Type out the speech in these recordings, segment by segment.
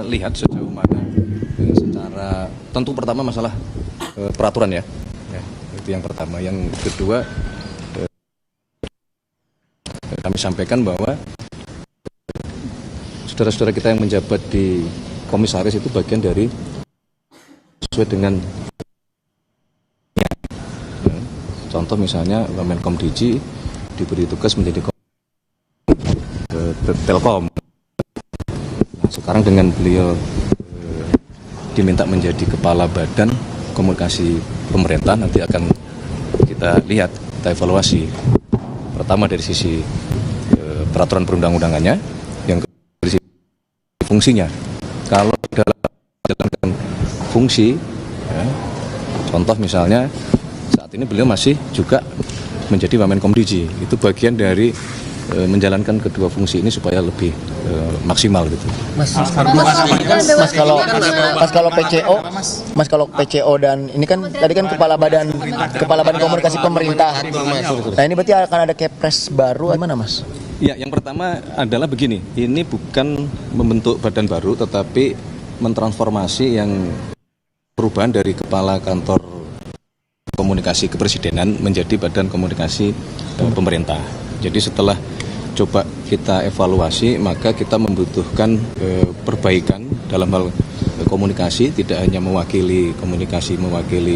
lihat sejauh mana secara tentu pertama masalah peraturan ya, itu yang pertama. Yang kedua kami sampaikan bahwa saudara-saudara kita yang menjabat di komisaris itu bagian dari sesuai dengan contoh misalnya Menkom Digi diberi tugas menjadi Telkom. Sekarang dengan beliau diminta menjadi kepala badan komunikasi pemerintah, nanti akan kita lihat, kita evaluasi. Pertama dari sisi peraturan perundang-undangannya, yang kedua dari sisi fungsinya. Kalau dalam menjalankan fungsi, ya, contoh misalnya saat ini beliau masih juga menjadi Wamenkom Digi, itu bagian dari menjalankan kedua fungsi ini supaya lebih maksimal gitu. Mas kalau PCO dan ini kan tadi kan kepala badan komunikasi pemerintah. Nah ini berarti akan ada Kepres baru gimana Mas? Ya, yang pertama adalah begini, ini bukan membentuk badan baru tetapi mentransformasi yang perubahan dari kepala kantor komunikasi kepresidenan menjadi badan komunikasi pemerintah. Jadi setelah coba kita evaluasi, maka kita membutuhkan perbaikan dalam hal komunikasi, tidak hanya mewakili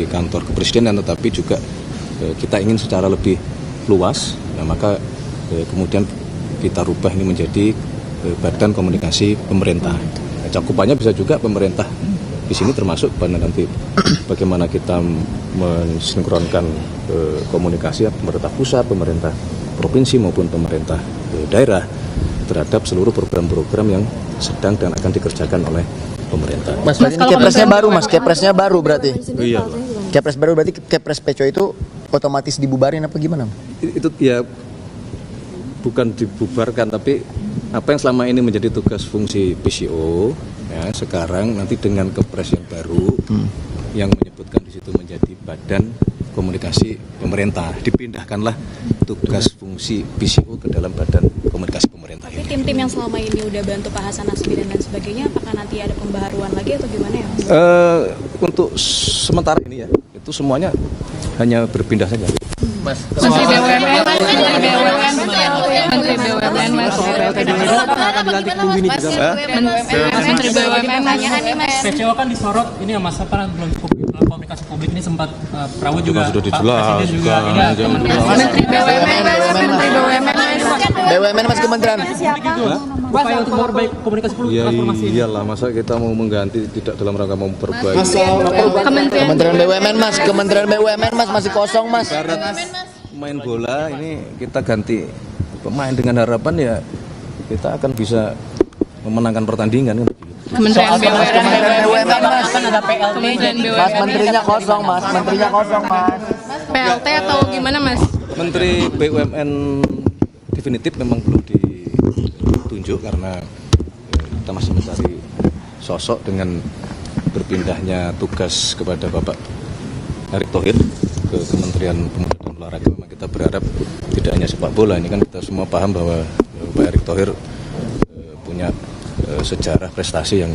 kantor kepresidenan, tetapi juga kita ingin secara lebih luas. Nah, maka kemudian kita rubah ini menjadi badan komunikasi pemerintah. Nah, cakupannya bisa juga pemerintah di sini, termasuk nanti bagaimana kita mensinkronkan komunikasi pemerintah pusat, pemerintah provinsi maupun pemerintah daerah terhadap seluruh program-program yang sedang dan akan dikerjakan oleh pemerintah. Mas, ini Kepresnya baru berarti? Iya. Kepres baru berarti Kepres PCO itu otomatis dibubarin apa gimana? Itu ya bukan dibubarkan, tapi apa yang selama ini menjadi tugas fungsi PCO ya, sekarang nanti dengan Kepres yang baru yang menyebutkan di situ menjadi badan komunikasi pemerintah, dipindahkanlah tugas fungsi PCO ke dalam badan komunikasi pemerintah. Tapi tim-tim yang selama ini udah bantu Pak Hasan Nasbi dan lain sebagainya, apakah nanti ada pembaharuan lagi atau gimana ya Mas? Untuk sementara ini ya, itu semuanya hanya berpindah saja. Mas, Menteri BUMN, Mas, akan dilantik minggu ini juga. Menteri BUMN, PCO kan disorot ini ya Mas, apa belum komunikasi publik ini sempat Prabowo juga sudah dijelaskan. Menteri BUMN Mas, Kementerian. Upaya untuk memperbaiki komunikasi publik. Ya iyalah, masa kita mau mengganti tidak dalam rangka memperbaiki. Kementerian BUMN Mas masih kosong Mas. Main bola ini kita ganti pemain dengan harapan ya kita akan bisa memenangkan pertandingan. Kementerian BUMN, Mas, Kan ada PLT. Mas menterinya kosong Mas. PLT atau gimana Mas? Menteri BUMN definitif memang belum ditunjuk karena kita masih mencari sosok. Dengan berpindahnya tugas kepada Bapak Erick Thohir ke Kementerian Pemuda dan Olahraga, memang kita berharap tidak hanya sepak bola, ini kan kita semua paham bahwa Pak Erick Thohir punya sejarah prestasi yang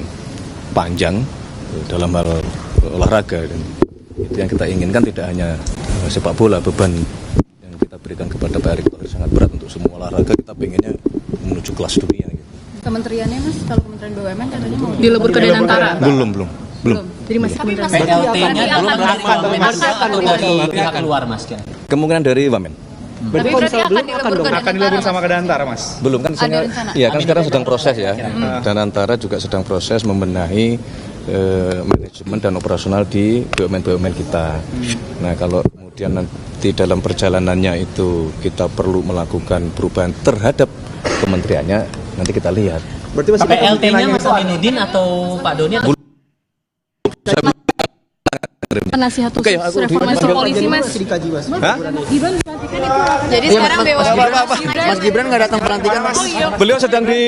panjang dalam hal olahraga, dan itu yang kita inginkan tidak hanya sepak bola. Beban yang kita berikan kepada Pak Erick Thohir sangat berat untuk semua olahraga, kita pengennya menuju kelas dunia gitu. Kementeriannya Mas, kalau Kementerian BUMN katanya mau Dilebur ke Denantara. Belum. Jadi masih Kementerian PLT-nya belum pihak luar Mas. Kemungkinan dari Wamen. Tapi berarti akan dilebur sama ke Dantara Mas. Belum kan sekarang sedang proses ya. Dan antara juga sedang proses membenahi manajemen dan operasional di BUMN kita. Nah, kalau kemudian nanti dalam perjalanannya itu kita perlu melakukan perubahan terhadap kementeriannya, nanti kita lihat. Berarti masih PLT-nya Mas Aminuddin atau Pak Doni? penasihat khusus reformasi polisi Mas. dikaji Mas. Hah? Jadi sekarang Mas Gibran nggak datang pelantikan Mas. Beliau sedang di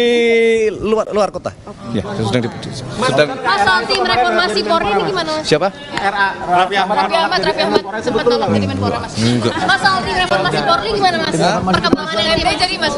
luar kota. Ya, sedang Mas, soal tim reformasi Polri ini gimana Mas? Siapa? Raffi Ahmad sempat tolong jadi Menpora Mas. Mas, soal tim reformasi Polri gimana Mas? Perkembangan yang jadi Mas?